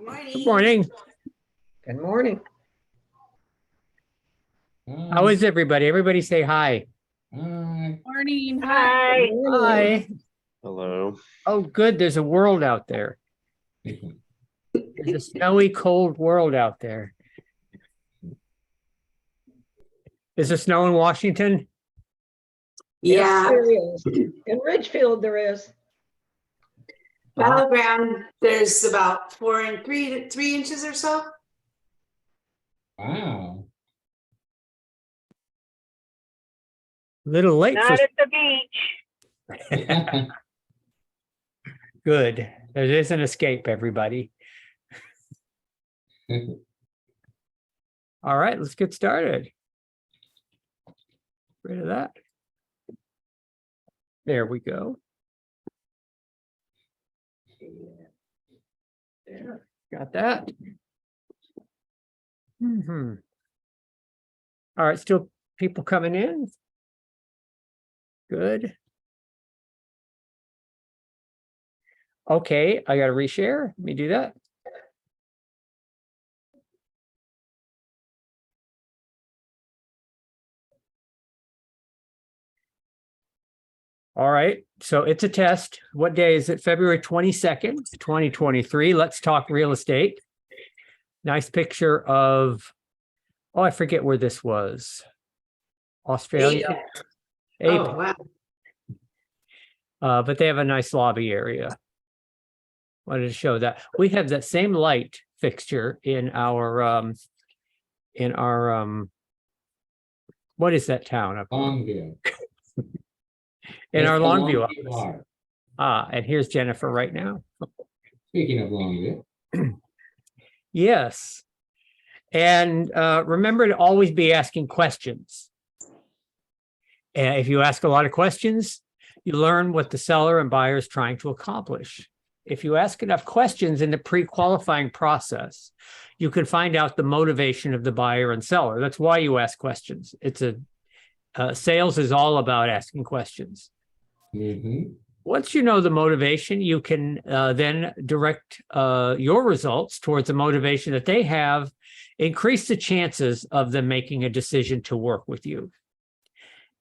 Good morning. Good morning. How is everybody? Everybody say hi. Morning. Hi. Hi. Hello. Oh, good. There's a world out there. There's a snowy, cold world out there. Is there snow in Washington? Yes, there is. In Ridgefield, there is. Battleground, there's about 3 inches or so. Wow. Little late Not for at the beach. good. There is an escape, everybody. All right, let's get started. Rid of that. There we go. There, got that. All right, still people coming in. Good. Okay, I got to reshare. Let me do that. All right, so it's a test. What day is it? February 22nd, 2023. Let's talk real estate. Nice picture of, oh, I forget where this was. Australia. Oh, wow. But they have a nice lobby area. Wanted to show that. We have that same light fixture in our what is that town up? Longview. In our It's the Longview Longview office. bar. And here's Jennifer right now. Speaking of Longview. Yes. And remember to always be asking questions. And if you ask a lot of questions, you learn what the seller and buyer is trying to accomplish. If you ask enough questions in the pre-qualifying process, you can find out the motivation of the buyer and seller. That's why you ask questions. It's sales is all about asking questions. Mm-hmm. Once you know the motivation, you can then direct your results towards the motivation that they have, increase the chances of them making a decision to work with you.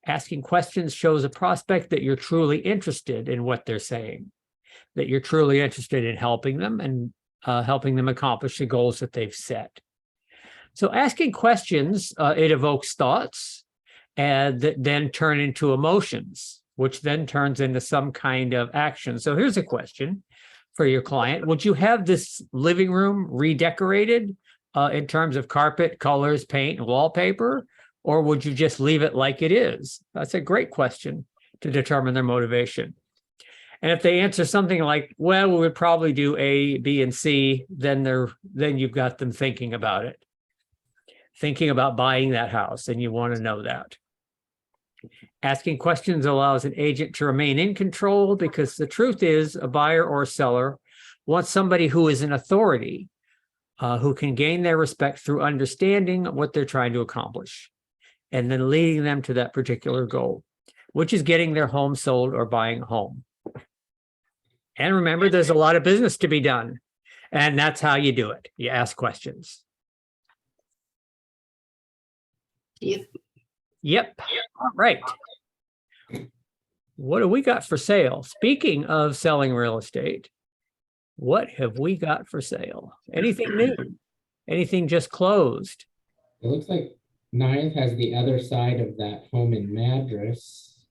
Asking questions shows a prospect that you're truly interested in what they're saying, that you're truly interested in helping them and helping them accomplish the goals that they've set. So asking questions, it evokes thoughts and that then turn into emotions, which then turns into some kind of action. So here's a question for your client. Would you have this living room redecorated in terms of carpet, colors, paint, and wallpaper? Or would you just leave it like it is? That's a great question to determine their motivation. And if they answer something like, well, we would probably do A, B, and C, then you've got them thinking about it, thinking about buying that house, and you want to know that. Asking questions allows an agent to remain in control because the truth is a buyer or a seller wants somebody who is an authority, who can gain their respect through understanding what they're trying to accomplish and then leading them to that particular goal, which is getting their home sold or buying a home. And remember, there's a lot of business to be done, and that's how you do it. You ask questions. Yep. All right. What do we got for sale? Speaking of selling real estate, what have we got for sale? Anything new? Anything just closed? It looks like Ninth has the other side of that home in Madras.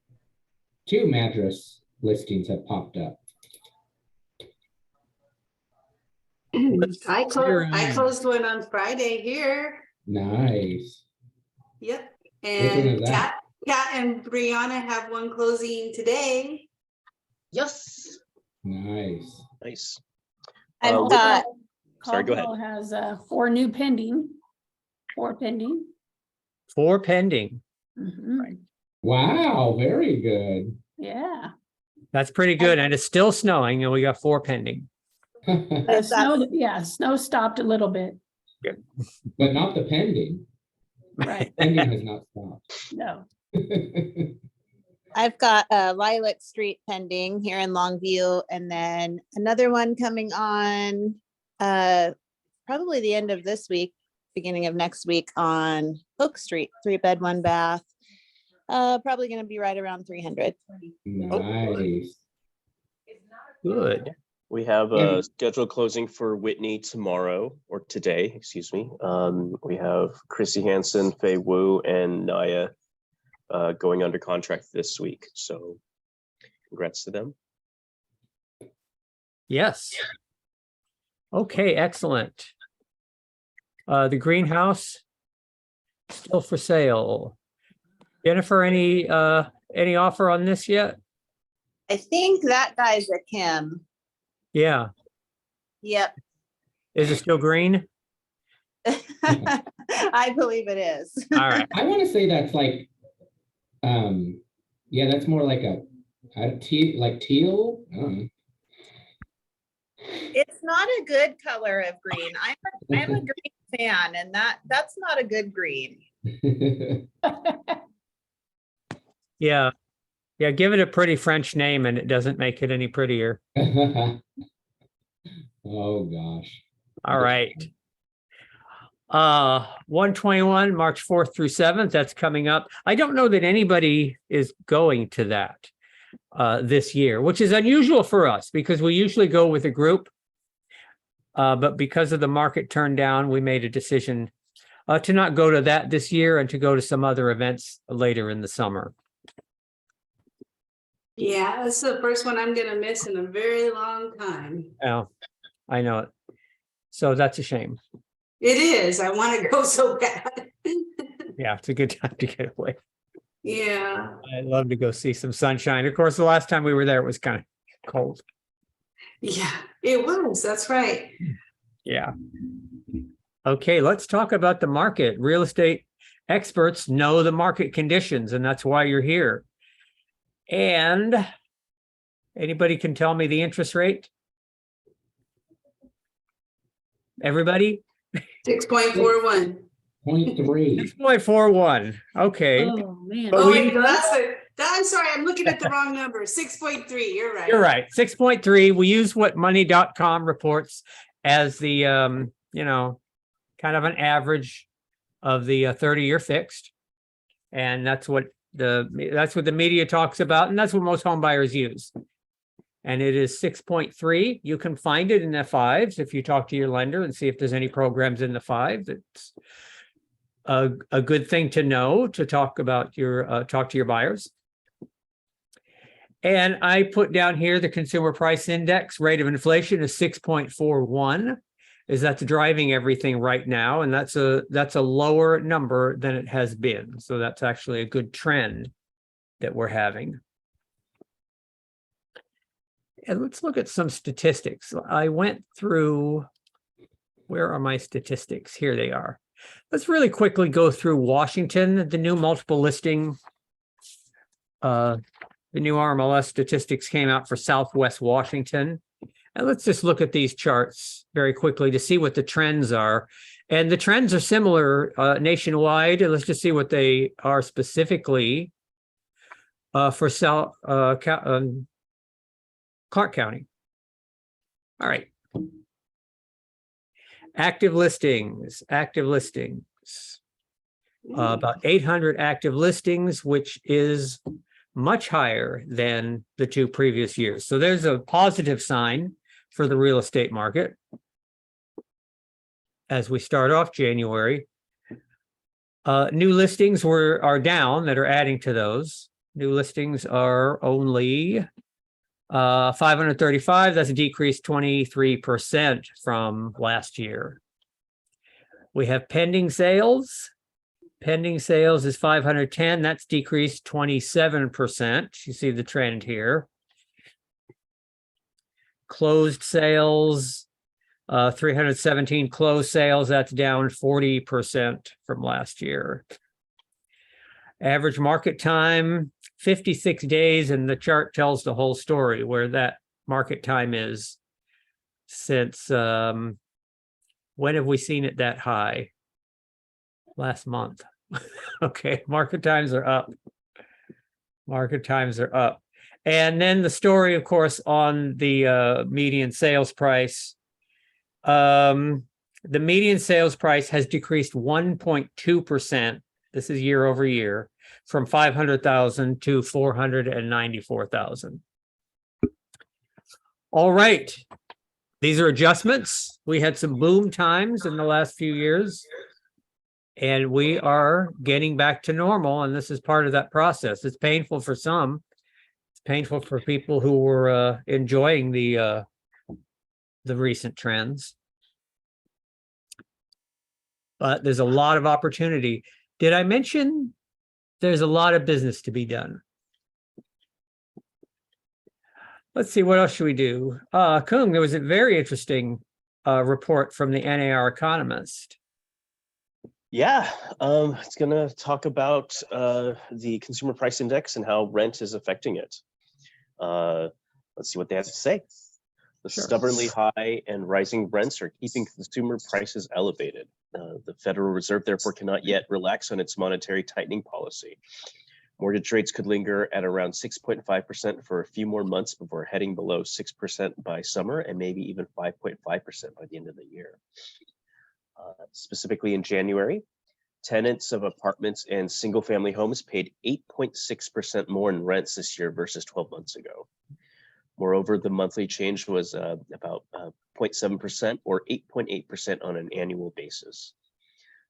2 Madras listings have popped up. I closed one on Friday here. Nice. Yep. Which one And is that? Kat and Brianna have one closing today. Yes. Nice. Nice. I've Uh, got, Sorry, go ahead. Caldwell has 4 new pending, 4 pending. 4 pending. Mhm. Wow, very good. Yeah. That's pretty good. And it's still snowing, and we got 4 pending. The snow, snow stopped a little bit. But not the pending. Right. Pending has not stopped. No. I've got Lilac Street pending here in Longview, and then another one coming on probably the end of this week, beginning of next week on Oak Street, 3-bed, 1-bath. Probably gonna be right around 300. Nice. Good. We have Yeah. a scheduled closing for Whitney tomorrow, or today, excuse me. We have Chrissy Hansen, Fei Wu, and Naya going under contract this week. So congrats to them. Yes. Okay, excellent. The greenhouse still for sale. Jennifer, any offer on this yet? I think that guy's a Kim. Yeah. Yep. Is it still green? I believe it is. All right. I want to say that's like, yeah, that's more like a teal, like teal. I don't know. It's not a good color of green. I'm a green fan, and that's not a good green. Yeah. Yeah, give it a pretty French name and it doesn't make it any prettier. Oh, gosh. All right. 121, March 4th through 7th, that's coming up. I don't know that anybody is going to that this year, which is unusual for us because we usually go with a group. But because of the market turn down, we made a decision to not go to that this year and to go to some other events later in the summer. Yeah, that's the first one I'm gonna miss in a very long time. Yeah, I know it. So that's a shame. It is. I want to go so bad. Yeah, it's a good time to get away. Yeah. I'd love to go see some sunshine. Of course, the last time we were there, it was kind of cold. Yeah, it was. That's right. Yeah. Okay, let's talk about the market. Real estate experts know the market conditions, and that's why you're here. And anybody can tell me the interest rate? Everybody? 6.41. 0.3. 6.41. Okay. Oh, man. But Oh, we- wait, no, I'm sorry, I'm looking at the wrong number. 6.3. You're right. You're right. 6.3. We use what money.com reports as the kind of an average of the 30-year fixed. And that's what the media talks about, and that's what most home buyers use. And it is 6.3. You can find it in the 5s if you talk to your lender and see if there's any programs in the 5. That's a good thing to know to talk about talk to your buyers. And I put down here the consumer price index rate of inflation is 6.41. That's driving everything right now, and that's a lower number than it has been. So that's actually a good trend that we're having. And let's look at some statistics. I went through, where are my statistics? Here they are. Let's really quickly go through Washington, the new multiple listing. The new RMLS statistics came out for Southwest Washington. And let's just look at these charts very quickly to see what the trends are. And the trends are similar nationwide. And let's just see what they are specifically for Clark County. All right. Active listings. About 800 active listings, which is much higher than the 2 previous years. So there's a positive sign for the real estate market as we start off January. New listings are down, that are adding to those. New listings are only 535. That's a decrease 23% from last year. We have pending sales. Pending sales is 510. That's decreased 27%. You see the trend here. Closed sales, 317 closed sales. That's down 40% from last year. Average market time, 56 days, and the chart tells the whole story where that market time is since, when have we seen it that high? Last month. Okay, market times are up. Market times are up. And then the story, of course, on the median sales price. the median sales price has decreased 1.2%. This is year over year, from 500,000 to 494,000. All right. These are adjustments. We had some boom times in the last few years, and we are getting back to normal. And this is part of that process. It's painful for some. It's painful for people who were enjoying the recent trends. But there's a lot of opportunity. Did I mention there's a lot of business to be done? Let's see, what else should we do? Kung, there was a very interesting report from the NAR Economist. Yeah, it's going to talk about the consumer price index and how rent is affecting it. Let's see what they have to say. The Sure. stubbornly high and rising rents are keeping consumer prices elevated. The Federal Reserve, therefore, cannot yet relax on its monetary tightening policy. Mortgage rates could linger at around 6.5% for a few more months before heading below 6% by summer, and maybe even 5.5% by the end of the year. Specifically in January, tenants of apartments and single-family homes paid 8.6% more in rents this year versus 12 months ago. Moreover, the monthly change was about 0.7% or 8.8% on an annual basis.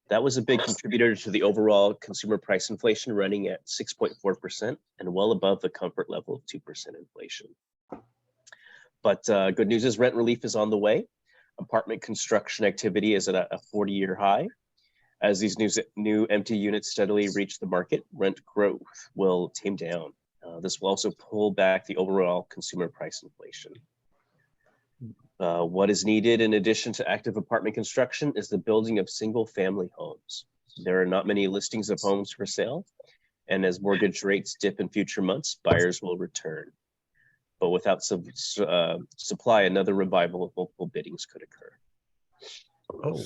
That was a big contributor to the overall consumer price inflation, running at 6.4% and well above the comfort level of 2% inflation. But good news is rent relief is on the way. Apartment construction activity is at a 40-year high. As these new empty units steadily reach the market, rent growth will tame down. This will also pull back the overall consumer price inflation. What is needed in addition to active apartment construction is the building of single-family homes. There are not many listings of homes for sale, and as mortgage rates dip in future months, buyers will return. But without supply, another revival of multiple biddings could occur. Oh,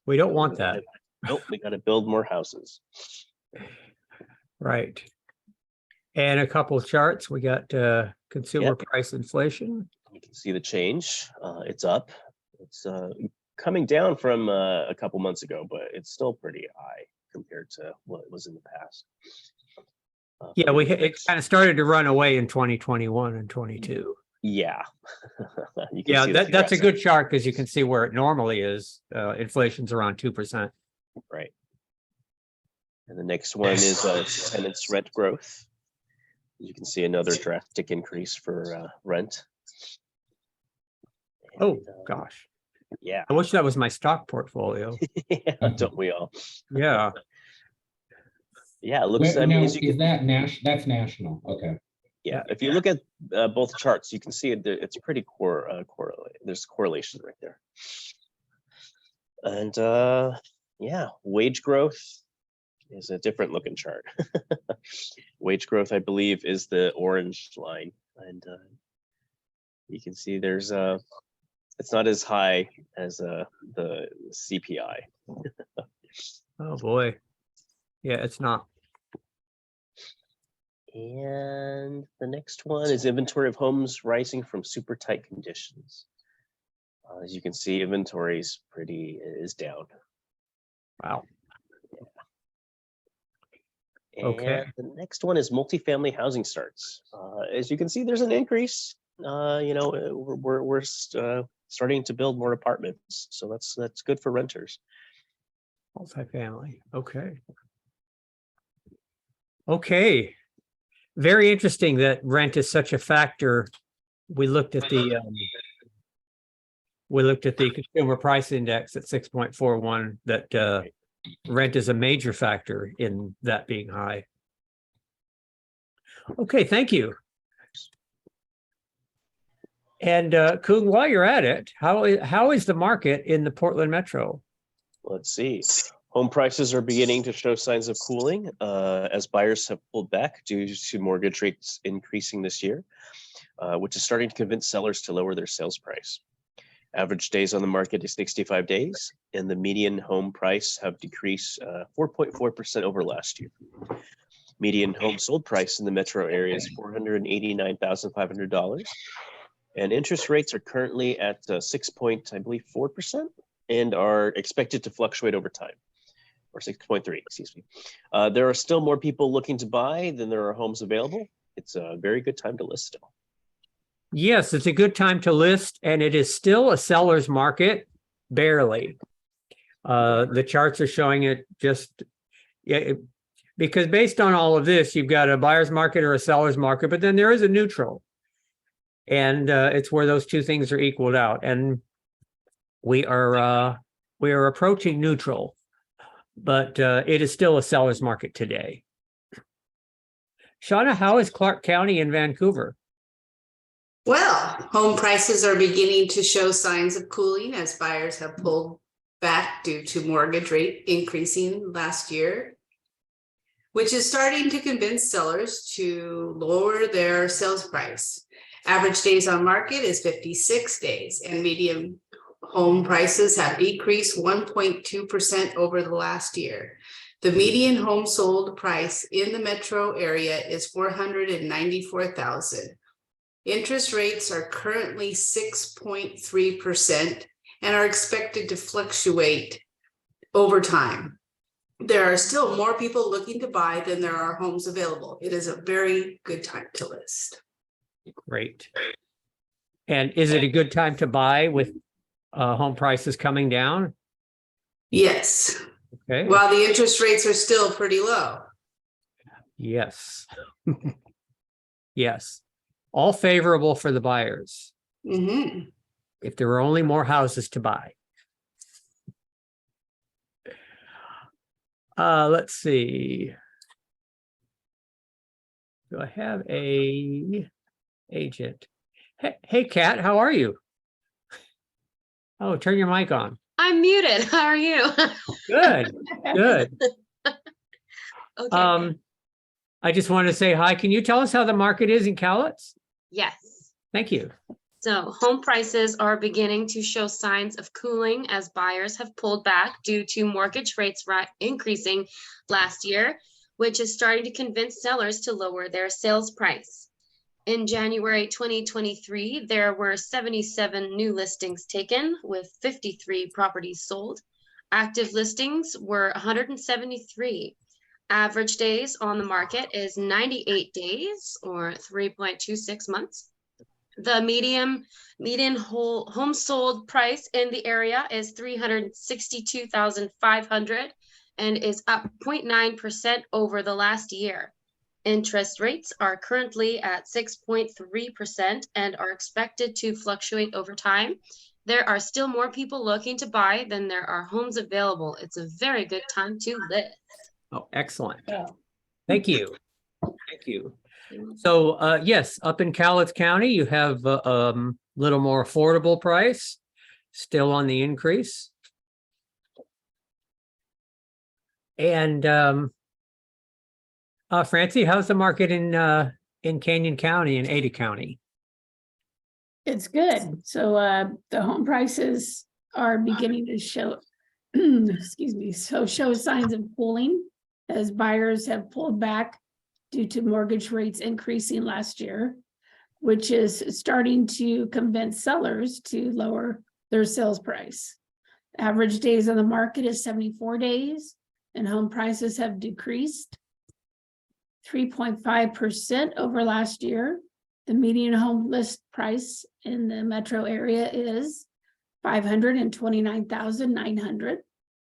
we don't want that. Nope, we got to build more houses. Right. And a couple of charts. We got consumer price inflation. You can see the change. It's up. It's coming down from a couple months ago, but it's still pretty high compared to what it was in the past. Yeah, it kind of started to run away in 2021 and 22. Yeah. Yeah, that's a good chart because you can see where it normally is. Inflation's around 2%. Right. And the next one is tenants' rent growth. You can see another drastic increase for rent. Oh, gosh. Yeah. I wish that was my stock portfolio. Yeah, don't we all? Yeah. Yeah, it looks. Wait, I mean, no, as you is can, that that's national? Okay. yeah, if you look at both charts, you can see it's pretty correlated. There's correlation right there. And yeah, wage growth is a different looking chart. Wage growth, I believe, is the orange line, and you can see there's it's not as high as the CPI. Oh boy. Yeah, it's not. And the next one is inventory of homes rising from super tight conditions. As you can see, inventory is down. Wow. And Okay. the next one is multifamily housing starts. As you can see, there's an increase. You know, we're starting to build more apartments, so that's good for renters. Multifamily. Okay. Okay. Very interesting that rent is such a factor. We looked at the consumer price index at 6.41, that rent is a major factor in that being high. Okay, thank you. And Kung, while you're at it, how is the market in the Portland Metro? Let's see. Home prices are beginning to show signs of cooling as buyers have pulled back due to mortgage rates increasing this year, which is starting to convince sellers to lower their sales price. Average days on the market is 65 days, and the median home price have decreased 4.4% over last year. Median home sold price in the metro area is $489,500, and interest rates are currently at 6.4%, and are expected to fluctuate over time, or 6.3, excuse me. There are still more people looking to buy than there are homes available. It's a very good time to list still. Yes, it's a good time to list, and it is still a seller's market, barely. The charts are showing it just, because based on all of this, you've got a buyer's market or a seller's market, but then there is a neutral. And it's where those two things are equaled out. And we are approaching neutral, but it is still a seller's market today. Shauna, how is Clark County in Vancouver? Well, home prices are beginning to show signs of cooling as buyers have pulled back due to mortgage rate increasing last year, which is starting to convince sellers to lower their sales price. Average days on market is 56 days, and median home prices have decreased 1.2% over the last year. The median home sold price in the metro area is $494,000. Interest rates are currently 6.3% and are expected to fluctuate over time. There are still more people looking to buy than there are homes available. It is a very good time to list. Great. And is it a good time to buy with home prices coming down? Yes, Okay. while the interest rates are still pretty low. Yes. Yes. All favorable for the buyers. Mhm. If there were only more houses to buy. Let's see. Do I have a agent? Hey, Kat, how are you? Oh, turn your mic on. I'm muted. How are you? Good, good. Okay. I just want to say hi. Can you tell us how the market is in Cowlitz? Yes. Thank you. So home prices are beginning to show signs of cooling as buyers have pulled back due to mortgage rates increasing last year, which is starting to convince sellers to lower their sales price. In January 2023, there were 77 new listings taken with 53 properties sold. Active listings were 173. Average days on the market is 98 days or 3.26 months. The median home sold price in the area is $362,500 and is up 0.9% over the last year. Interest rates are currently at 6.3% and are expected to fluctuate over time. There are still more people looking to buy than there are homes available. It's a very good time to list. Oh, excellent. Yeah. Thank you. Thank you. So, yes, up in Cowlitz County, you have a little more affordable price, still on the increase. And Francie, how's the market in Canyon County and Ada County? It's good. So the home prices are beginning to show, excuse me, show signs of cooling as buyers have pulled back due to mortgage rates increasing last year, which is starting to convince sellers to lower their sales price. Average days on the market is 74 days, and home prices have decreased 3.5% over last year. The median home list price in the metro area is $529,900.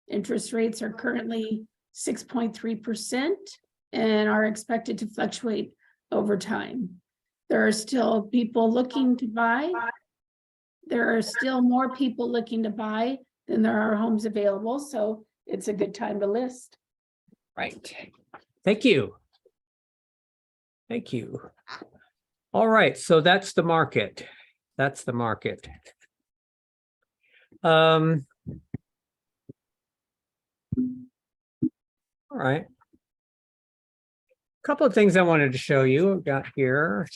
Interest rates are currently 6.3% and are expected to fluctuate over time. There are still people looking to buy. There are still more people looking to buy than there are homes available, so it's a good time to list. Right. Thank you. Thank you. All right, so that's the market. That's the market. All right. Couple of things I wanted to show you. I've got here.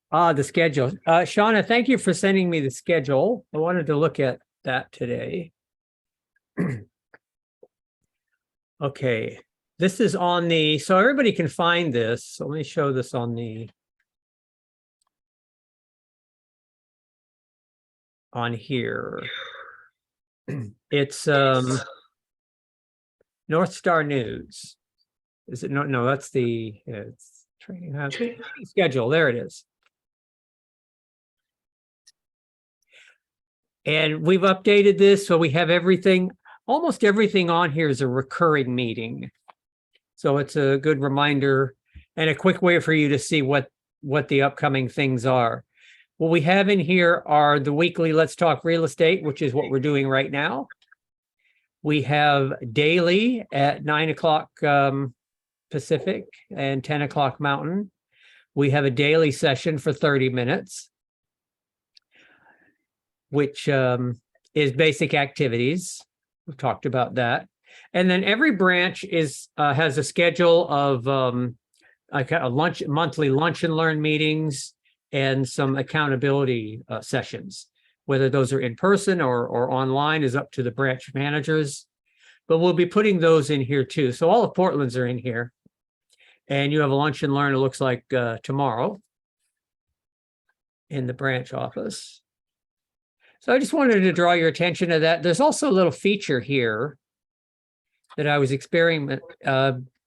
The schedule. Shauna, thank you for sending me the schedule. I wanted to look at that today. Okay, this is on the, so everybody can find this. So let me show this on here. It's North Star News. Is it? No, that's the it's training schedule. There it is. And we've updated this, so we have everything, almost everything on here is a recurring meeting. So it's a good reminder and a quick way for you to see what the upcoming things are. What we have in here are the weekly Let's Talk Real Estate, which is what we're doing right now. We have daily at 9 o'clock Pacific and 10 o'clock Mountain. We have a daily session for 30 minutes, which is basic activities. We've talked about that. And then every branch has a schedule of like a monthly lunch and learn meetings and some accountability sessions. Whether those are in person or online is up to the branch managers, but we'll be putting those in here too. So all of Portland's are in here. And you have a lunch and learn, it looks like tomorrow in the branch office. So I just wanted to draw your attention to that. There's also a little feature here that I was experimenting.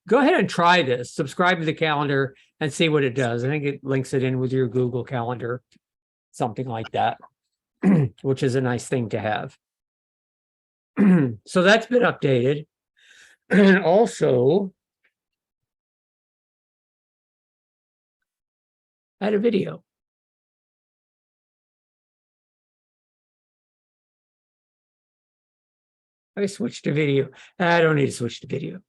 Go ahead and try this. Subscribe to the calendar and see what it does. I think it links it in with your Google Calendar, something like that, which is a nice thing to have. So that's been updated. And also, I had a video. I switched to video. I don't need to switch to video,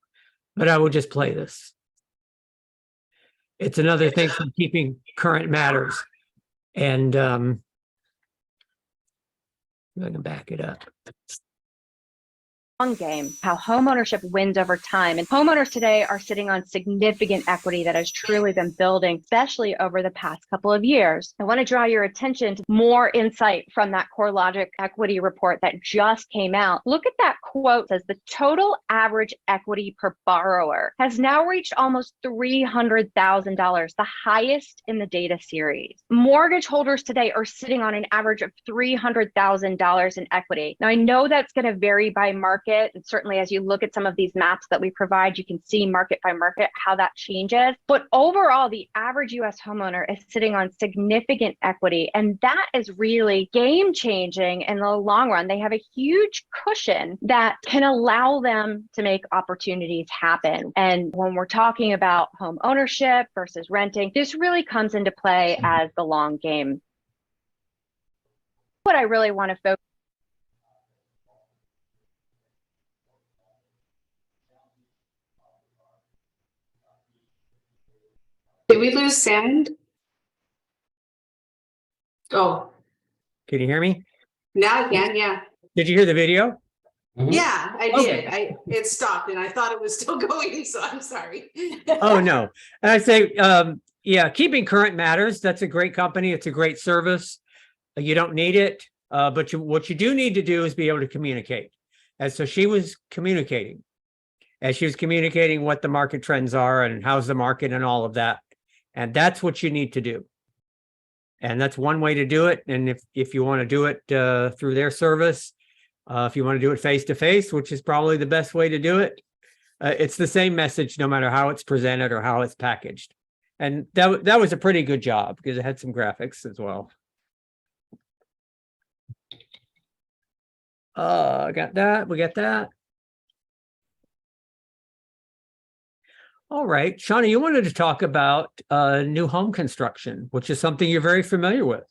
but I will just play this. It's another thing from Keeping Current Matters. And I can back it up. Long game, how homeownership wins over time. And homeowners today are sitting on significant equity that has truly been building, especially over the past couple of years. I want to draw your attention to more insight from that CoreLogic equity report that just came out. Look at that quote. It says the total average equity per borrower has now reached almost $300,000, the highest in the data series. Mortgage holders today are sitting on an average of $300,000 in equity. Now, I know that's going to vary by market. And certainly as you look at some of these maps that we provide, you can see market by market how that changes. But overall, the average US homeowner is sitting on significant equity. And that is really game changing in the long run. They have a huge cushion that can allow them to make opportunities happen. And when we're talking about home ownership versus renting, this really comes into play as the long game. What I really want to focus Did we lose sound? Oh, Can you hear me? now I can, yeah. Did you hear the video? Yeah, I Okay. did. It stopped and I thought it was still going, so I'm sorry. Oh, no. And I say, yeah, Keeping Current Matters. That's a great company. It's a great service. You don't need it, but what you do need to do is be able to communicate. And so she was communicating. As she was communicating what the market trends are and how's the market and all of that. And that's what you need to do. And that's one way to do it. And if you want to do it through their service, if you want to do it face-to-face, which is probably the best way to do it, it's the same message no matter how it's presented or how it's packaged. And that was a pretty good job because it had some graphics as well. I got that. We got that. All right, Shauna, you wanted to talk about new home construction, which is something you're very familiar with.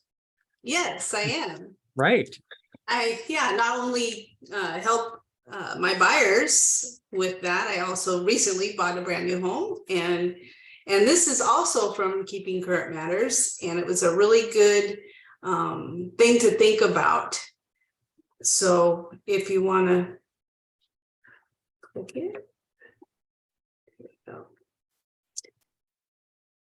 Yes, I am. Right. Not only help my buyers with that, I also recently bought a brand new home, and this is also from Keeping Current Matters, and it was a really good thing to think about. So if you want to click it.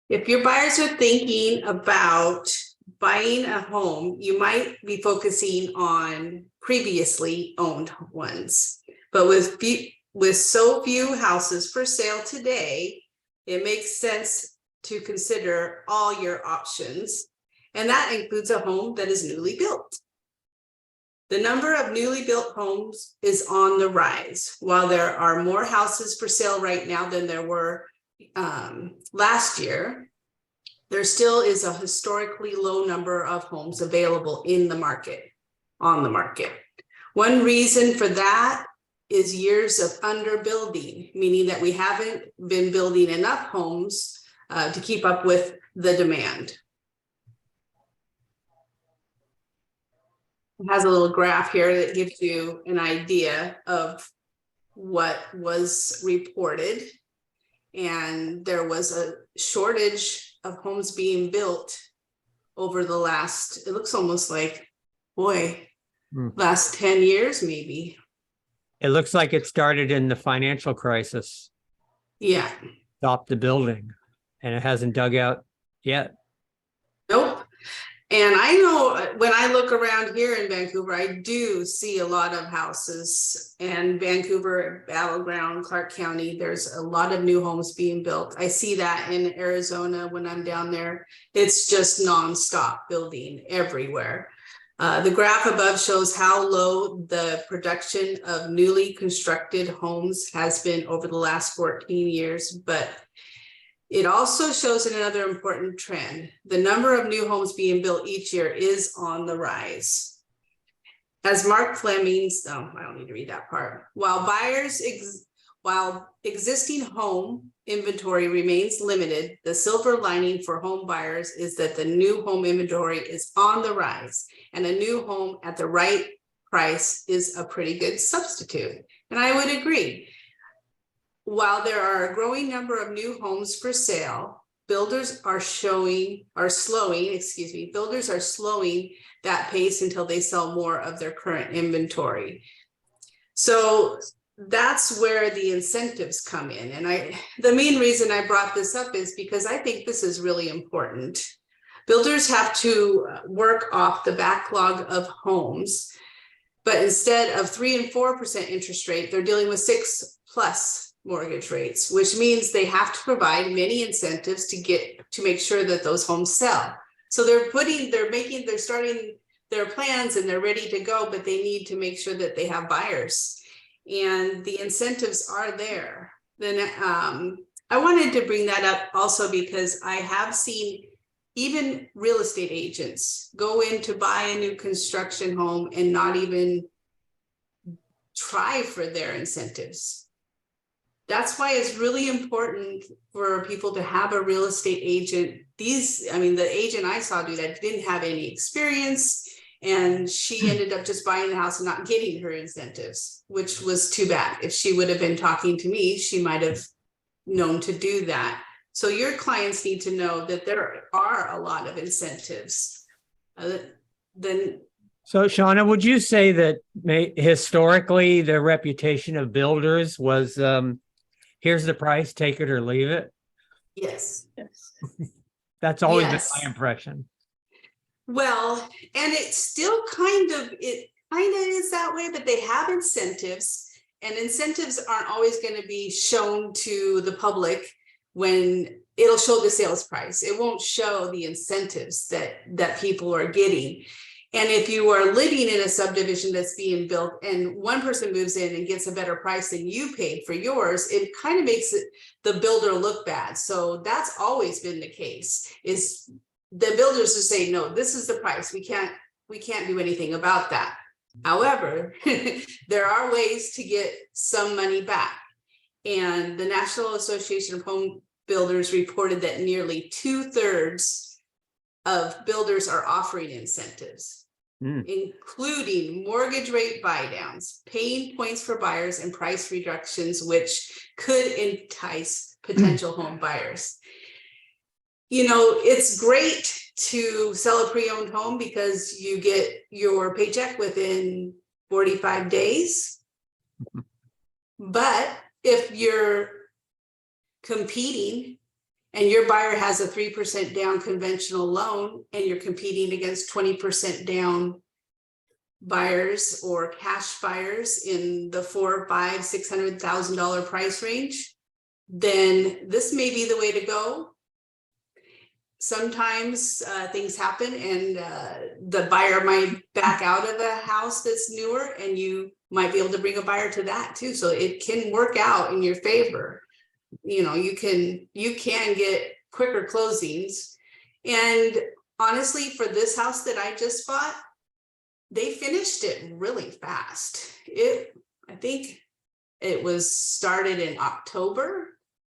If your buyers are thinking about buying a home, you might be focusing on previously owned ones. But with so few houses for sale today, it makes sense to consider all your options. And that includes a home that is newly built. The number of newly built homes is on the rise. While there are more houses for sale right now than there were last year, there still is a historically low number of homes available in the market, on the market. One reason for that is years of underbuilding, meaning that we haven't been building enough homes to keep up with the demand. It has a little graph here that gives you an idea of what was reported. And there was a shortage of homes being built over the last, it looks almost like, boy, last 10 years maybe. It looks like it started in the financial crisis, Yeah. stopped the building, and it hasn't dug out yet. Nope. And I know when I look around here in Vancouver, I do see a lot of houses, and Vancouver, Battleground, Clark County, there's a lot of new homes being built. I see that in Arizona when I'm down there. It's just nonstop building everywhere. The graph above shows how low the production of newly constructed homes has been over the last 14 years, but it also shows another important trend. The number of new homes being built each year is on the rise. As Mark Fleming's, oh, I don't need to read that part. While existing home inventory remains limited, the silver lining for home buyers is that the new home inventory is on the rise, and a new home at the right price is a pretty good substitute. And I would agree. While there are a growing number of new homes for sale, builders are slowing that pace until they sell more of their current inventory. So that's where the incentives come in. And the main reason I brought this up is because I think this is really important. Builders have to work off the backlog of homes, but instead of 3 and 4% interest rate, they're dealing with 6+ mortgage rates, which means they have to provide many incentives to make sure that those homes sell. So they're starting their plans and they're ready to go, but they need to make sure that they have buyers, and the incentives are there. Then I wanted to bring that up also because I have seen even real estate agents go in to buy a new construction home and not even try for their incentives. That's why it's really important for people to have a real estate agent. The agent I saw do that didn't have any experience, and she ended up just buying the house and not getting her incentives, which was too bad. If she would have been talking to me, she might have known to do that. So your clients need to know that there are a lot of incentives. So, Shauna, would you say that historically the reputation of builders was here's the price, take it or leave it? Yes. That's always Yes. been my impression. Well, and it kind of is that way, but they have incentives, and incentives aren't always going to be shown to the public. When it'll show the sales price, it won't show the incentives that people are getting. And if you are living in a subdivision that's being built and one person moves in and gets a better price than you paid for yours, it kind of makes the builder look bad. So that's always been the case, is the builders will say, no, this is the price. We can't do anything about that. However, there are ways to get some money back. And the National Association of Home Builders reported that nearly 2/3 of builders are offering incentives, including mortgage rate buy downs, paying points for buyers, and price reductions, which could entice potential home buyers. It's great to sell a pre-owned home because you get your paycheck within 45 days. But if you're competing and your buyer has a 3% down conventional loan and you're competing against 20% down buyers or cash buyers in the $400,000, $500,000, $600,000 price range, then this may be the way to go. sometimes things happen and the buyer might back out of a house that's newer, and you might be able to bring a buyer to that too. So it can work out in your favor. You know, you can get quicker closings. And honestly, for this house that I just bought, they finished it really fast. I think it was started in October,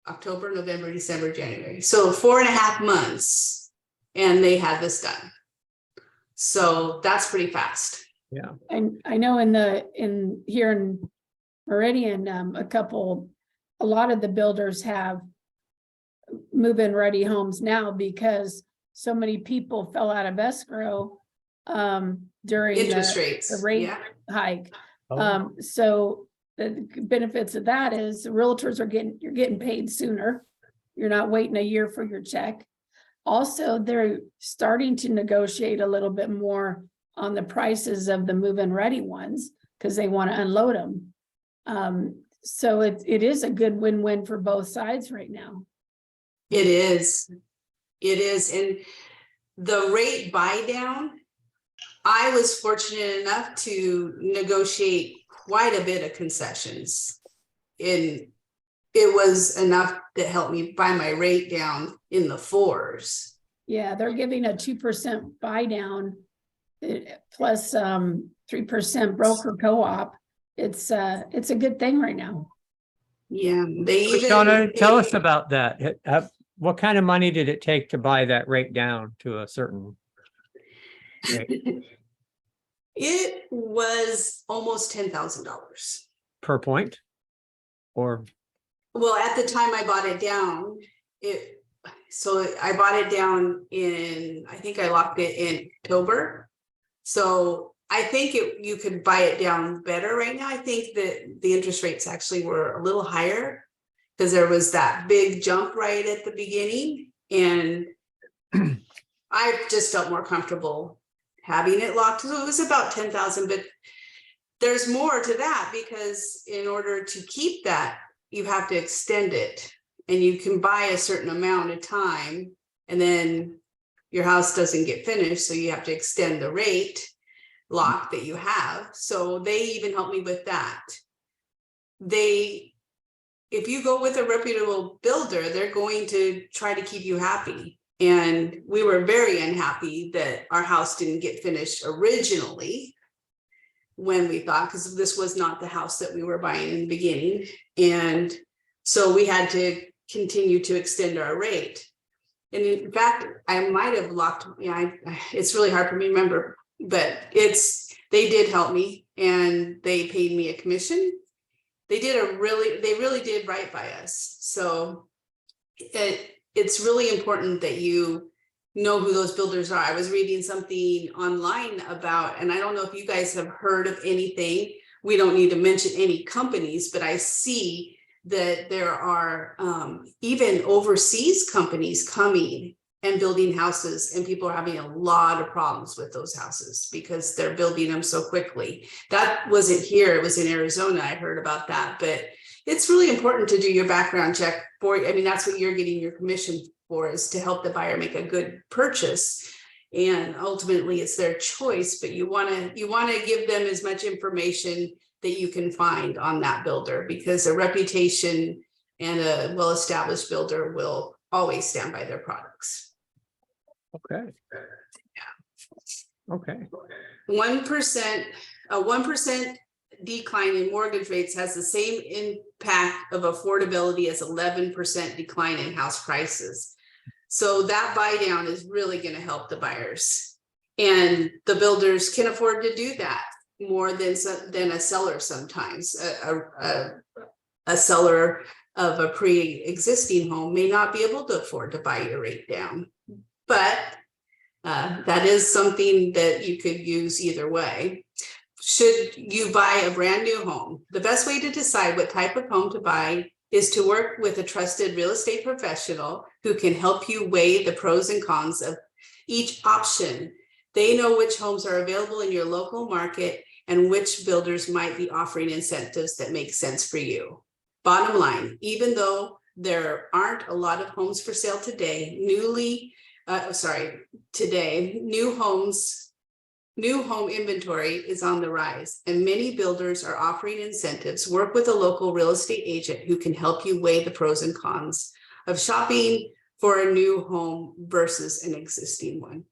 November, December, January. So 4.5 months, and they had this done. So that's pretty fast. Yeah. And I know here in Meridian, a lot of the builders have move-in ready homes now because so many people fell out of escrow during Interest rates. the rate Yeah. hike. Oh, So the benefits of that is the realtors you're getting paid sooner. You're not waiting a year for your check. Also, they're starting to negotiate a little bit more on the prices of the move-in ready ones because they want to unload them. So it is a good win-win for both sides right now. It is. And the rate buy down, I was fortunate enough to negotiate quite a bit of concessions. And it was enough to help me buy my rate down in the 4s. Yeah, they're giving a 2% buy down plus 3% broker co-op. It's a good thing right now. Yeah, they even Shauna, tell us about that. What kind of money did it take to buy that rate down to a certain rate It was almost $10,000. per point? Or, Well, at the time I bought it down, so I bought it down I think I locked it in October. So I think you could buy it down better right now. I think that the interest rates actually were a little higher because there was that big jump right at the beginning. And I just felt more comfortable having it locked. So it was about 10,000, but there's more to that because in order to keep that, you have to extend it, and you can buy a certain amount of time and then your house doesn't get finished. So you have to extend the rate lock that you have. So they even helped me with that. If you go with a reputable builder, they're going to try to keep you happy. And we were very unhappy that our house didn't get finished originally when we thought, because this was not the house that we were buying in the beginning. And so we had to continue to extend our rate. And in fact, I might have locked, it's really hard for me to remember, but they did help me and they paid me a commission. They really did right by us. So it's really important that you know who those builders are. I was reading something online about, and I don't know if you guys have heard of anything. We don't need to mention any companies, but I see that there are even overseas companies coming and building houses, and people are having a lot of problems with those houses because they're building them so quickly. That wasn't here, it was in Arizona. I heard about that, but it's really important to do your background check that's what you're getting your commission for, is to help the buyer make a good purchase. And ultimately it's their choice, but you want to give them as much information that you can find on that builder, because a reputation and a well-established builder will always stand by their products. okay. Okay. 1% decline in mortgage rates has the same impact of affordability as 11% decline in house prices. So that buy down is really going to help the buyers, and the builders can afford to do that more than a seller. Sometimes a seller of a pre-existing home may not be able to afford to buy your rate down, but that is something that you could use either way. Should you buy a brand new home? The best way to decide what type of home to buy is to work with a trusted real estate professional who can help you weigh the pros and cons of each option. They know which homes are available in your local market and which builders might be offering incentives that make sense for you. Bottom line, even though there aren't a lot of homes for sale today, newly today, new home inventory is on the rise, and many builders are offering incentives. Work with a local real estate agent who can help you weigh the pros and cons of shopping for a new home versus an existing one.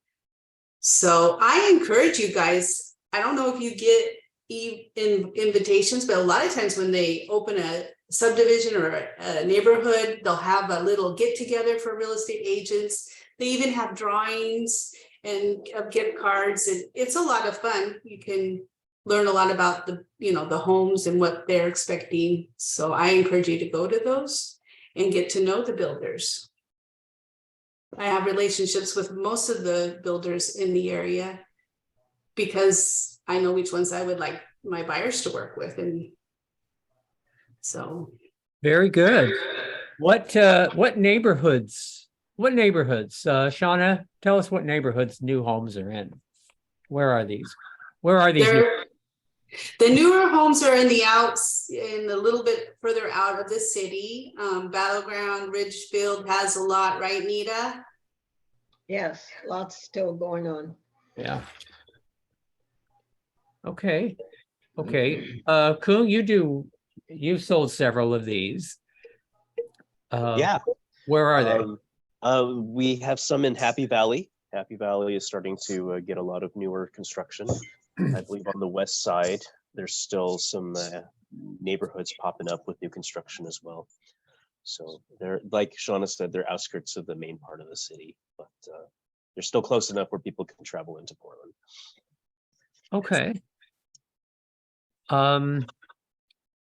So I encourage you guys, I don't know if you get invitations, but a lot of times when they open a subdivision or a neighborhood, they'll have a little get together for real estate agents. They even have drawings and gift cards, and it's a lot of fun. You can learn a lot about the homes and what they're expecting. So I encourage you to go to those and get to know the builders. I have relationships with most of the builders in the area because I know which ones I would like my buyers to work with. And so. Very good. What neighborhoods? Shauna, tell us what neighborhoods new homes are in. Where are these? Where are these? The newer homes are in the outs, in a little bit further out of the city. Battleground, Ridgefield has a lot, right, Nita? Yes, lots still going on. Yeah. Okay. Kuhn, you've sold several of these. Yeah. Where are they? We have some in Happy Valley. Happy Valley is starting to get a lot of newer construction. I believe on the west side, there's still some neighborhoods popping up with new construction as well. So they're, like Shauna said, they're outskirts of the main part of the city, but they're still close enough where people can travel into Portland. Okay.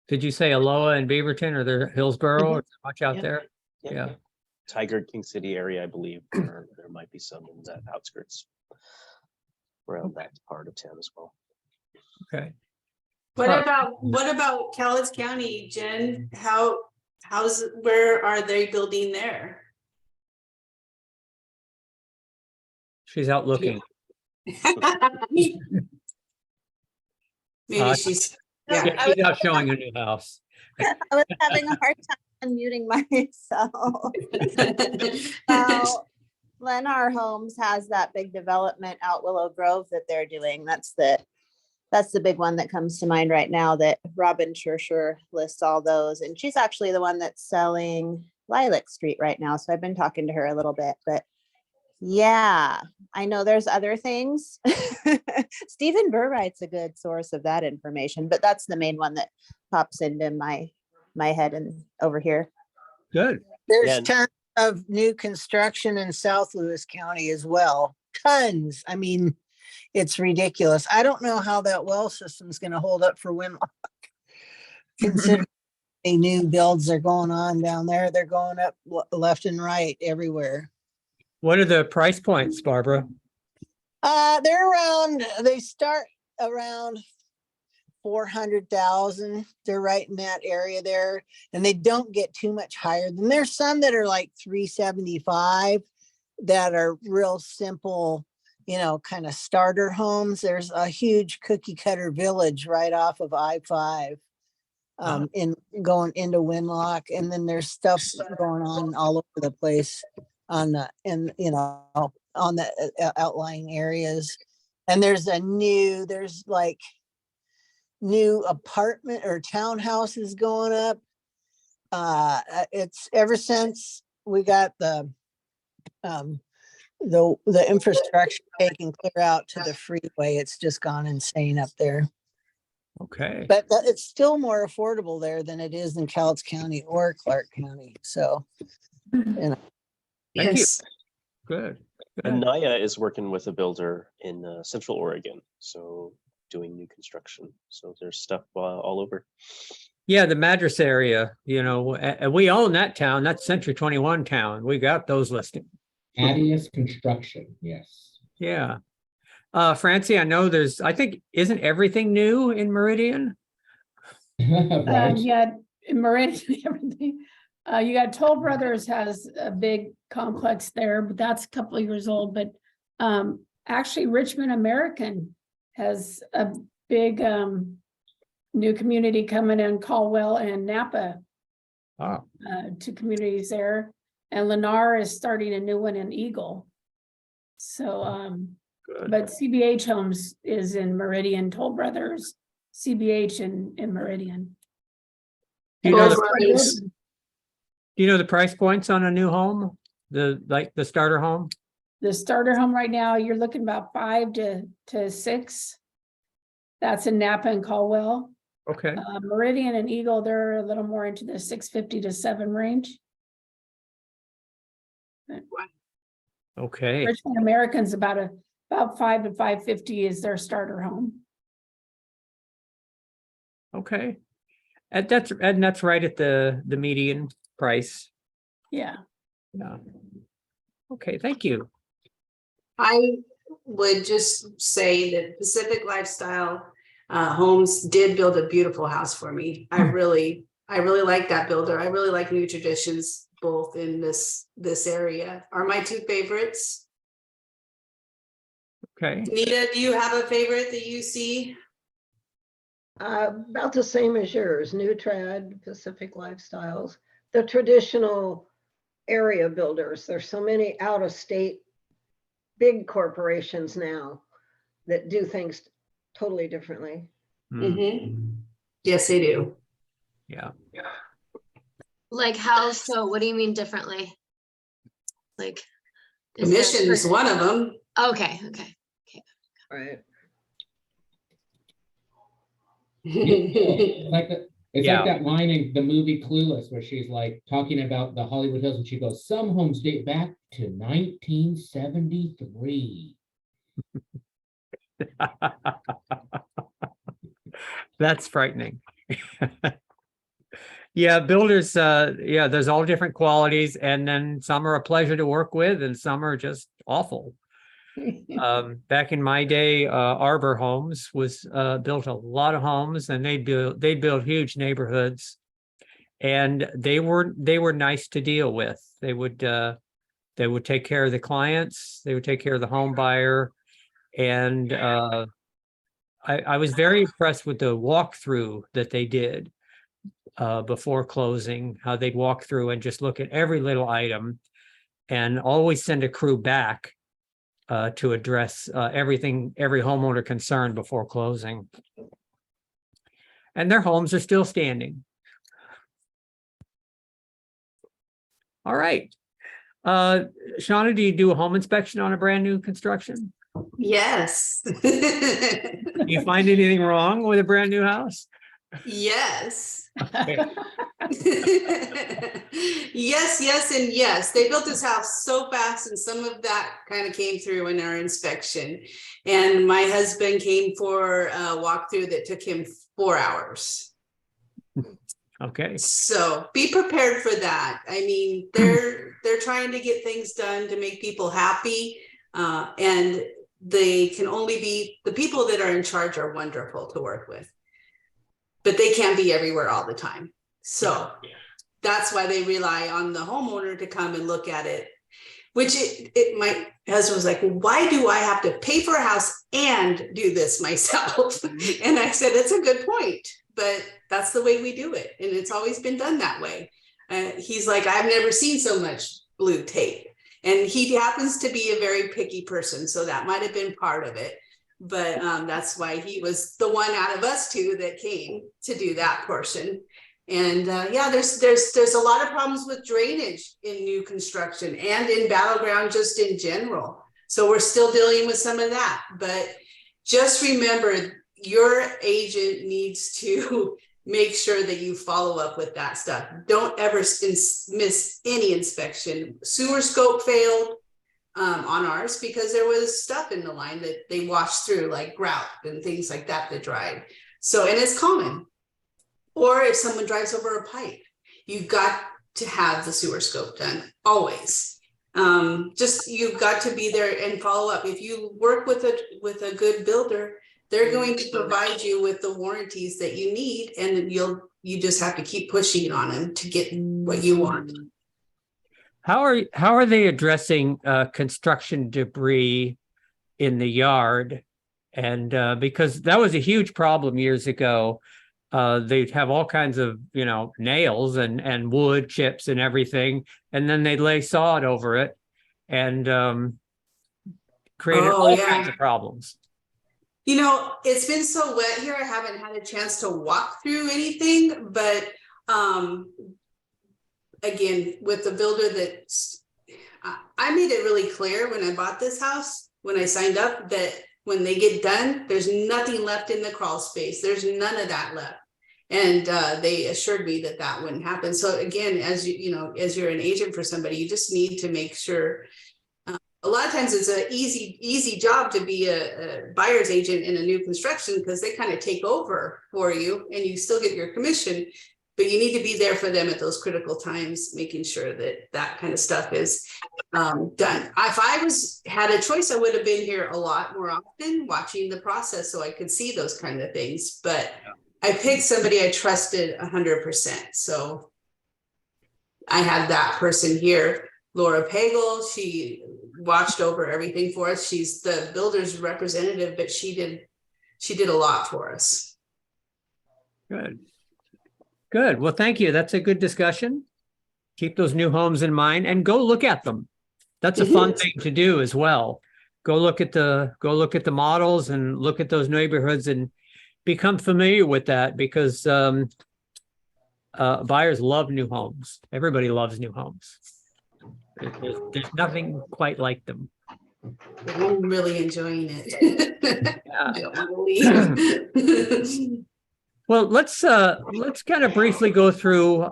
Did you say Aloha and Beaverton, or there Hillsboro? Or much out there? Yeah. Tigard, King City area, I believe there might be some in the outskirts around that part of town as well. Okay. What about Cowlitz County, Jen? Where are they building there? She's out looking. Maybe she's, yeah. Yeah, she's out showing a new house. I was having a hard time unmuting myself. Well, Lennar Homes has that big development out Willow Grove that they're doing. That's the big one that comes to mind right now, that Robin Schercher lists all those. And she's actually the one that's selling Lilac Street right now. So I've been talking to her a little bit, but yeah, I know there's other things. Stephen Burright's a good source of that information, but that's the main one that pops into my head and over here. Good. There's tons of new construction in South Lewis County as well. Tons. I mean, it's ridiculous. I don't know how that well system is going to hold up for Winlock. Considering the new builds are going on down there, they're going up left and right everywhere. What are the price points, Barbara? They start around 400,000. They're right in that area there, and they don't get too much higher. Then there's some that are like 375 that are real simple, kind of starter homes. There's a huge cookie cutter village right off of I-5 in going into Winlock, and then there's stuff going on all over the place on the outlying areas. And there's like new apartment or townhouses going up. It's ever since we got the infrastructure taken clear out to the freeway, it's just gone insane up there. Okay. But it's still more affordable there than it is in Cowlitz County or Clark County. So, Thank Yes. you. Good. And Naya is working with a builder in Central Oregon, so doing new construction. So there's stuff all over. Yeah, the Madras area, and we own that town. That's Century 21 town. We got those listed. Adius Construction, yes. Yeah. Francie, I know isn't everything new in Meridian? Right. Yeah, in Meridian, everything. You got Toll Brothers has a big complex there, but that's a couple of years old. But actually, Richmond American has a big new community coming in, Caldwell and Napa, Oh, two communities there. And Lennar is starting a new one in Eagle. So, Good. but CBH Homes is in Meridian, Toll Brothers, CBH in Meridian. Do you know Toll the, Brothers. do you know the price points on a new home? The starter home? The starter home right now, you're looking about 5 to 6. That's in Napa and Caldwell. Okay, Meridian and Eagle, they're a little more into the 650 to 7 range. okay. Richmond American's about 5 to 550 is their starter home. Okay. And that's right at the median price. Yeah. Yeah. Okay, thank you. I would just say that Pacific Lifestyle Homes did build a beautiful house for me. I really like that builder. I really like New Traditions, both in this area are my two favorites. Okay. Nita, do you have a favorite that you see? About the same as yours, New Trad, Pacific Lifestyles, the traditional area builders. There's so many out of state big corporations now that do things totally differently. Yes, they do. Yeah. Like how, so what do you mean differently? Like. is there- Commission is one of them. Okay. Right. It's like Yeah. that line in the movie Clueless where she's like talking about the Hollywood Hills and she goes, some homes date back to 1973. That's frightening. Yeah, builders, yeah, there's all different qualities, and then some are a pleasure to work with and some are just awful. Back in my day, Arbor Homes was built a lot of homes, and they built huge neighborhoods, and they were nice to deal with. They would take care of the clients, they would take care of the home buyer, and I was very impressed with the walkthrough that they did before closing, how they'd walk through and just look at every little item and always send a crew back to address every homeowner concern before closing. And their homes are still standing. All right. Shauna, do you do a home inspection on a brand new construction? Yes. Do you find anything wrong with a brand new house? Yes. Yes, and yes. They built this house so fast, and some of that kind of came through in our inspection. And my husband came for a walkthrough that took him 4 hours. Okay. So be prepared for that. I mean, they're trying to get things done to make people happy, and they can only be, the people that are in charge are wonderful to work with, but they can't be everywhere all the time. So that's why they rely on the homeowner to come and look at it, which my husband was like, well, why do I have to pay for a house and do this myself? And I said, it's a good point, but that's the way we do it. And it's always been done that way. He's like, I've never seen so much blue tape. And he happens to be a very picky person, so that might have been part of it. But that's why he was the one out of us two that came to do that portion. And yeah, there's a lot of problems with drainage in new construction and in Battleground just in general. So we're still dealing with some of that. But just remember, your agent needs to make sure that you follow up with that stuff. Don't ever miss any inspection. Sewer scope failed on ours because there was stuff in the line that they washed through, like grout and things like that that dried. So, and it's common. Or if someone drives over a pipe, you've got to have the sewer scope done, always. Just, you've got to be there and follow up. If you work with a good builder, they're going to provide you with the warranties that you need, and you just have to keep pushing on them to get what you want. How are they addressing construction debris in the yard? And because that was a huge problem years ago, they'd have all kinds of, nails and wood chips and everything, and then they'd lay sod over it. And created Oh, all yeah. kinds of problems. You know, it's been so wet here. I haven't had a chance to walk through anything, but again, with the builder I made it really clear when I bought this house, when I signed up, that when they get done, there's nothing left in the crawl space. There's none of that left. And they assured me that that wouldn't happen. So again, as you know, as you're an agent for somebody, you just need to make sure. A lot of times it's an easy job to be a buyer's agent in a new construction because they kind of take over for you and you still get your commission, but you need to be there for them at those critical times, making sure that that kind of stuff is done. If I had a choice, I would have been here a lot more often watching the process so I could see those kind of things, but I picked somebody I trusted 100%. So I had that person here, Laura Pagel. She watched over everything for us. She's the builder's representative, but she did a lot for us. Good. Good. Well, thank you. That's a good discussion. Keep those new homes in mind and go look at them. That's a fun thing to do as well. Go look at the models and look at those neighborhoods and become familiar with that, because buyers love new homes. Everybody loves new homes. There's nothing quite like them. I'm really enjoying it. Yeah. I don't want to leave. Well, let's kind of briefly go through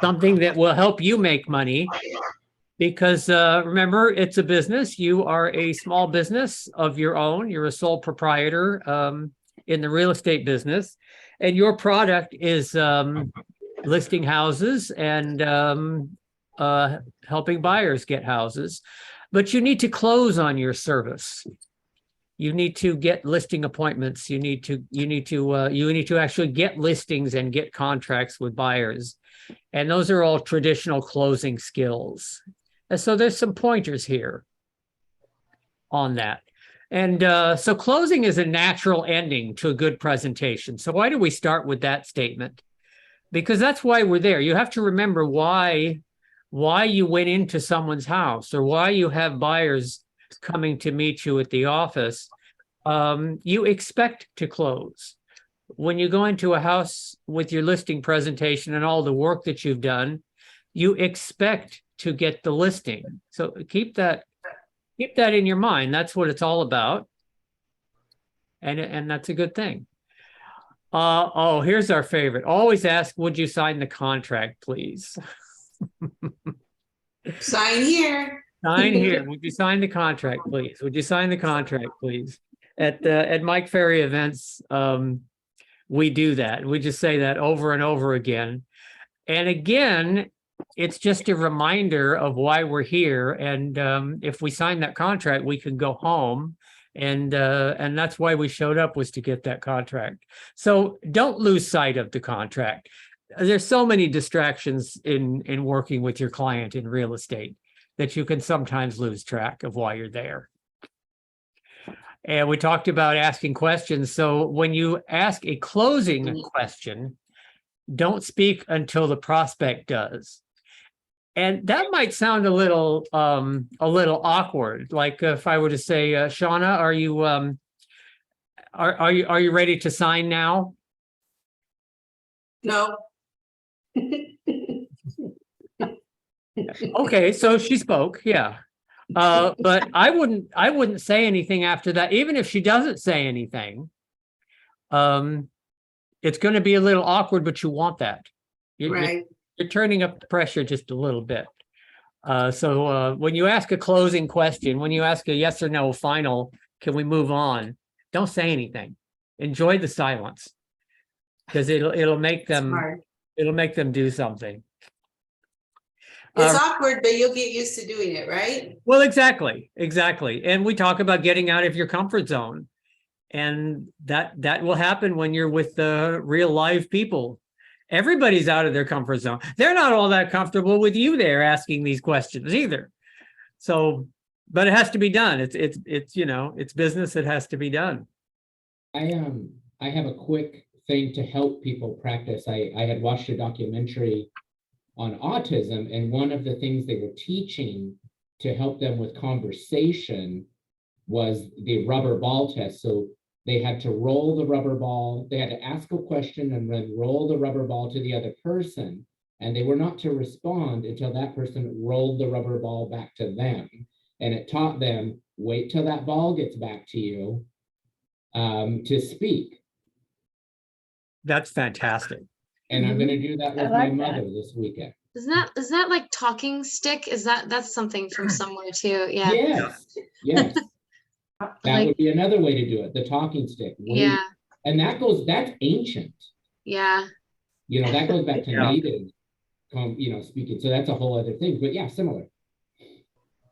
something that will help you make money, because remember, it's a business. You are a small business of your own. You're a sole proprietor in the real estate business, and your product is listing houses and helping buyers get houses. But you need to close on your service. You need to get listing appointments. You need to actually get listings and get contracts with buyers. And those are all traditional closing skills. And so there's some pointers here on that. And so closing is a natural ending to a good presentation. So why do we start with that statement? Because that's why we're there. You have to remember why you went into someone's house, or why you have buyers coming to meet you at the office. You expect to close. When you go into a house with your listing presentation and all the work that you've done, you expect to get the listing. So keep that in your mind. That's what it's all about. And that's a good thing. Oh, here's our favorite. Always ask, would you sign the contract, please? Sign here. Sign here. Would you sign the contract, please? Would you sign the contract, please? At Mike Ferry events, we do that. We just say that over and over again. And again, it's just a reminder of why we're here. And if we sign that contract, we can go home. And that's why we showed up, was to get that contract. So don't lose sight of the contract. There's so many distractions in working with your client in real estate that you can sometimes lose track of why you're there. And we talked about asking questions. So when you ask a closing question, don't speak until the prospect does. And that might sound a little awkward. Like if I were to say, Shauna, are you ready to sign now? No. Okay, so she spoke, yeah. But I wouldn't say anything after that, even if she doesn't say anything. It's going to be a little awkward, but you want that. Right. You're turning up the pressure just a little bit. So when you ask a closing question, when you ask a yes or no final, can we move on? Don't say anything. Enjoy the silence, because it'll make them do something. It's awkward, but you'll get used to doing it, right? Well, exactly. And we talk about getting out of your comfort zone. And that will happen when you're with the real live people. Everybody's out of their comfort zone. They're not all that comfortable with you there asking these questions either. So, but it has to be done. It's business. It has to be done. I have a quick thing to help people practice. I had watched a documentary on autism, and one of the things they were teaching to help them with conversation was the rubber ball test. So they had to roll the rubber ball, they had to ask a question and then roll the rubber ball to the other person. And they were not to respond until that person rolled the rubber ball back to them. And it taught them, wait till that ball gets back to you to speak. That's fantastic. And I'm gonna do that I with my like that. mother this weekend. Is that like talking stick? That's something from somewhere too? Yeah. Yes, yes. That Like, would be another way to do it, the talking stick. Wait. yeah, And that's ancient. yeah. That goes back to Yeah. native, speaking. So that's a whole other thing, but yeah, similar.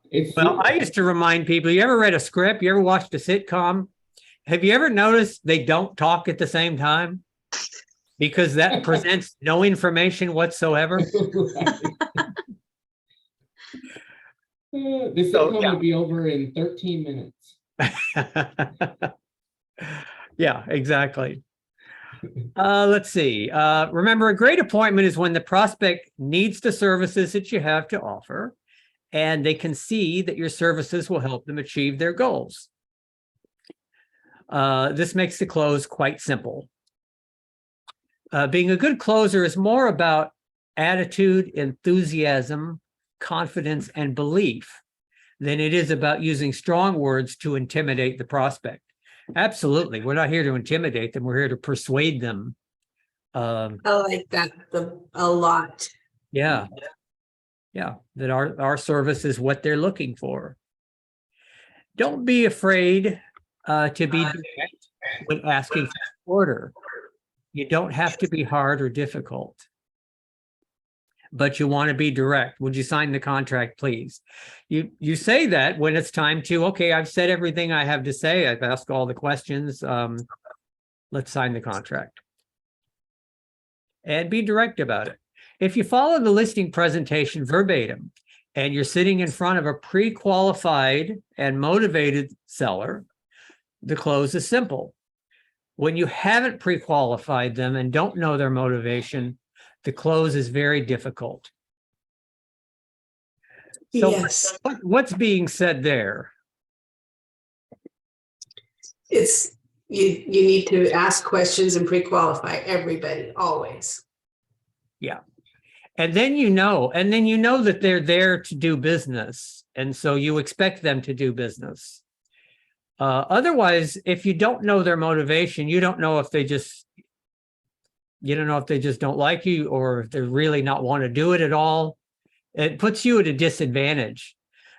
It's Well, super- I used to remind people, you ever read a script? You ever watched a sitcom? Have you ever noticed they don't talk at the same time? Because that presents no information whatsoever. This So, sitcom yeah. would be over in 13 minutes. Yeah, exactly. Let's see. Remember, a great appointment is when the prospect needs the services that you have to offer, and they can see that your services will help them achieve their goals. This makes the close quite simple. Being a good closer is more about attitude, enthusiasm, confidence, and belief than it is about using strong words to intimidate the prospect. Absolutely. We're not here to intimidate them. We're here to persuade them. I like that a lot. Yeah. Yeah. That our service is what they're looking for. Don't be afraid to be direct when asking for order. You don't have to be hard or difficult, but you want to be direct. Would you sign the contract, please? You say that when it's time to, okay, I've said everything I have to say. I've asked all the questions. Let's sign the contract. And be direct about it. If you follow the listing presentation verbatim and you're sitting in front of a pre-qualified and motivated seller, the close is simple. When you haven't pre-qualified them and don't know their motivation, the close is very difficult. So Yes, what's being said there? it's, you need to ask questions and pre-qualify everybody, always. And then you know that they're there to do business. And so you expect them to do business. Otherwise, if you don't know their motivation, you don't know if they just don't like you or if they really not want to do it at all. It puts you at a disadvantage.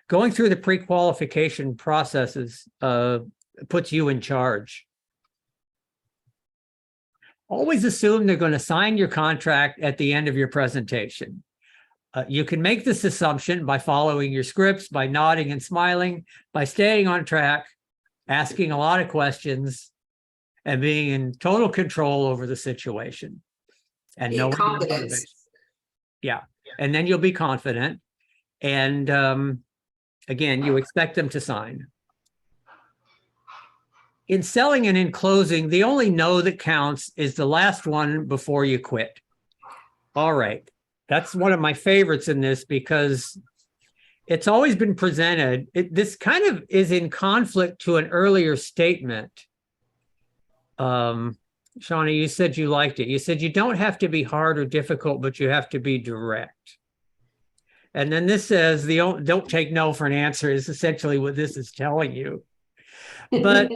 Going through the pre-qualification processes puts you in charge. Always assume they're going to sign your contract at the end of your presentation. You can make this assumption by following your scripts, by nodding and smiling, by staying on track, asking a lot of questions, and being in total control over the situation. And Be knowing their confident. motivation. Yeah, and then you'll be confident. And again, you expect them to sign. In selling and in closing, the only no that counts is the last one before you quit. All right. That's one of my favorites in this because it's always been presented. This kind of is in conflict to an earlier statement. Shawnee, you said you liked it. You said you don't have to be hard or difficult, but you have to be direct. And then this says don't take no for an answer is essentially what this is telling you. But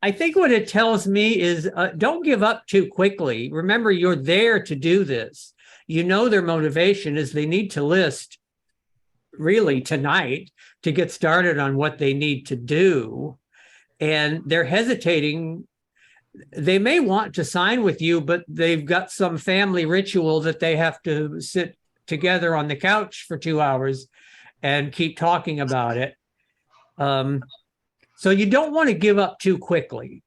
I think what it tells me is don't give up too quickly. Remember, you're there to do this. You know their motivation is they need to list really tonight to get started on what they need to do. And they're hesitating. They may want to sign with you, but they've got some family ritual that they have to sit together on the couch for 2 hours and keep talking about it. So you don't want to give up too quickly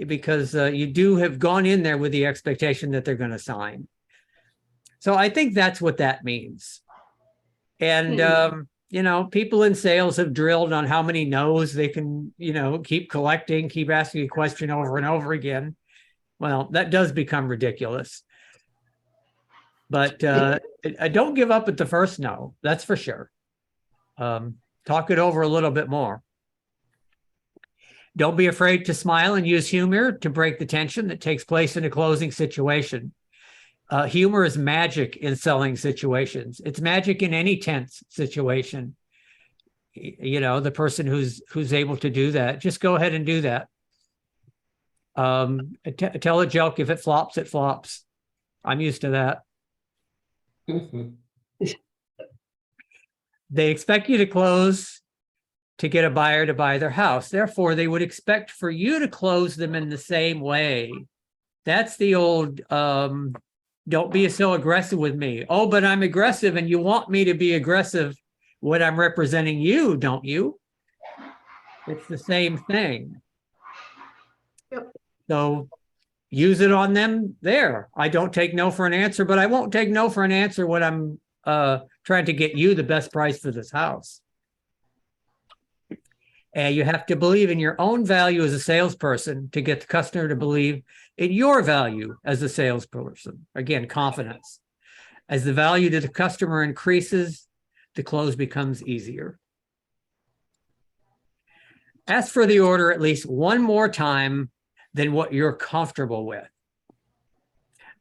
because you do have gone in there with the expectation that they're going to sign. So I think that's what that means. And, people in sales have drilled on how many no's they can, keep collecting, keep asking a question over and over again. Well, that does become ridiculous. But don't give up at the first no, that's for sure. Talk it over a little bit more. Don't be afraid to smile and use humor to break the tension that takes place in a closing situation. Humor is magic in selling situations. It's magic in any tense situation. You know, the person who's able to do that, just go ahead and do that. Tell a joke. If it flops, it flops. I'm used to that. They expect you to close to get a buyer to buy their house. Therefore, they would expect for you to close them in the same way. That's the old, don't be so aggressive with me. Oh, but I'm aggressive and you want me to be aggressive when I'm representing you, don't you? It's the same thing. Yep. So use it on them there. I don't take no for an answer, but I won't take no for an answer when I'm trying to get you the best price for this house. And you have to believe in your own value as a salesperson to get the customer to believe in your value as a salesperson. Again, confidence. As the value to the customer increases, the close becomes easier. Ask for the order at least one more time than what you're comfortable with.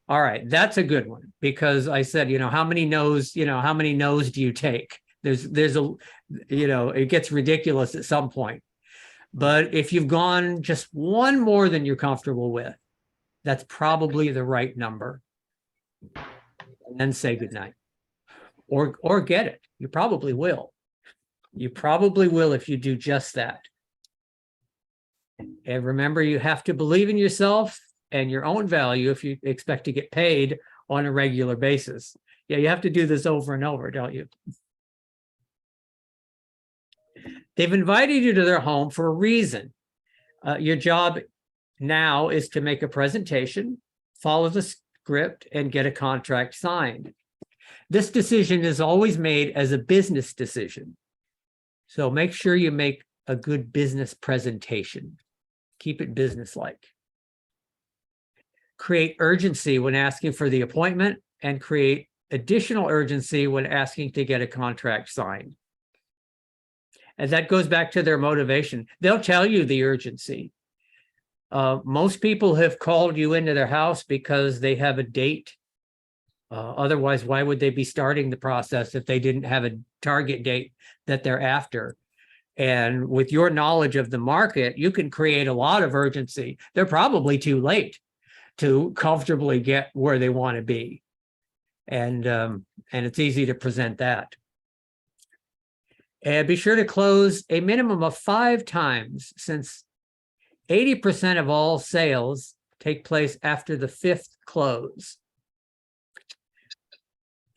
All right, that's a good one, because I said, you know, how many no's do you take? There's a, you know, it gets ridiculous at some point. But if you've gone just one more than you're comfortable with, that's probably the right number. And then say goodnight. Or get it. You probably will. You probably will if you do just that. And remember, you have to believe in yourself and your own value if you expect to get paid on a regular basis. Yeah, you have to do this over and over, don't you? They've invited you to their home for a reason. Your job now is to make a presentation, follow the script, and get a contract signed. This decision is always made as a business decision. So make sure you make a good business presentation. Keep it business-like. Create urgency when asking for the appointment, and create additional urgency when asking to get a contract signed. And that goes back to their motivation. They'll tell you the urgency. Most people have called you into their house because they have a date. Otherwise, why would they be starting the process if they didn't have a target date that they're after? And with your knowledge of the market, you can create a lot of urgency. They're probably too late to comfortably get where they want to be. And it's easy to present that. And be sure to close a minimum of 5 times, since 80% of all sales take place after the 5th close.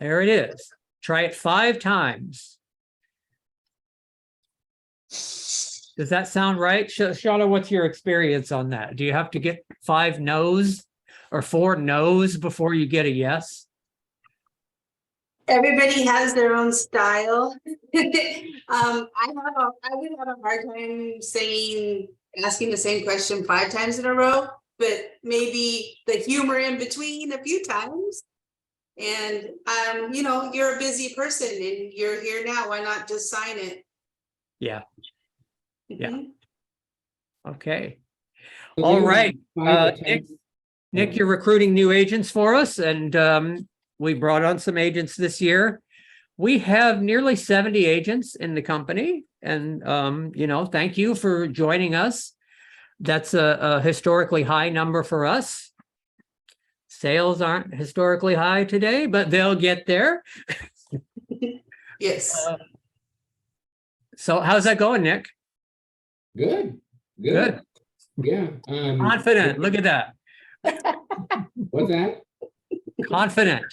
There it is. Try it 5 times. Does that sound right? Shauna, what's your experience on that? Do you have to get 5 no's or 4 no's before you get a yes? Everybody has their own style. I would have a hard time asking the same question 5 times in a row, but maybe the humor in between a few times. And you know, you're a busy person and you're here now. Why not just sign it? Yeah. Yeah. Mhm. Okay. So All there right. are 5 Nick, attempts. Nick, you're recruiting new agents for us, and we brought on some agents this year. We have nearly 70 agents in the company, and you know, thank you for joining us. That's a historically high number for us. Sales aren't historically high today, but they'll get there. Yes. So how's that going, Nick? Good. Good. Yeah. Confident. Look at that. What's that? Confident.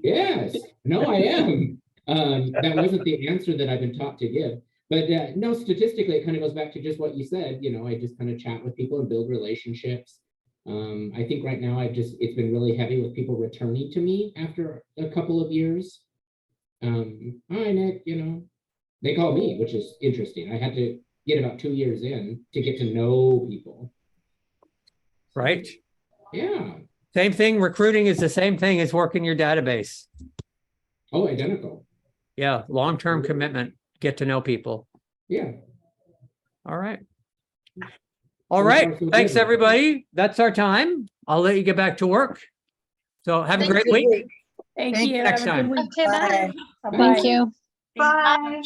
Yes. No, I am. That wasn't the answer that I've been taught to give. But no, statistically, it kind of goes back to just what you said. You know, I just kind of chat with people and build relationships. I think right now it's been really heavy with people returning to me after a couple of years. Hi, Nick, you know, they call me, which is interesting. I had to get about 2 years in to get to know people. Right. Yeah. Same thing. Recruiting is the same thing as working your database. Oh, identical. Yeah. Long-term commitment. get to know people. Yeah. All right. All So right. far, so Thanks, good. everybody. That's our time. I'll let you get back to work. So have a Thank great Good week. week. Thank Thank you. you. Have a Next good time. week. Okay, bye. Bye. Bye-bye. Bye.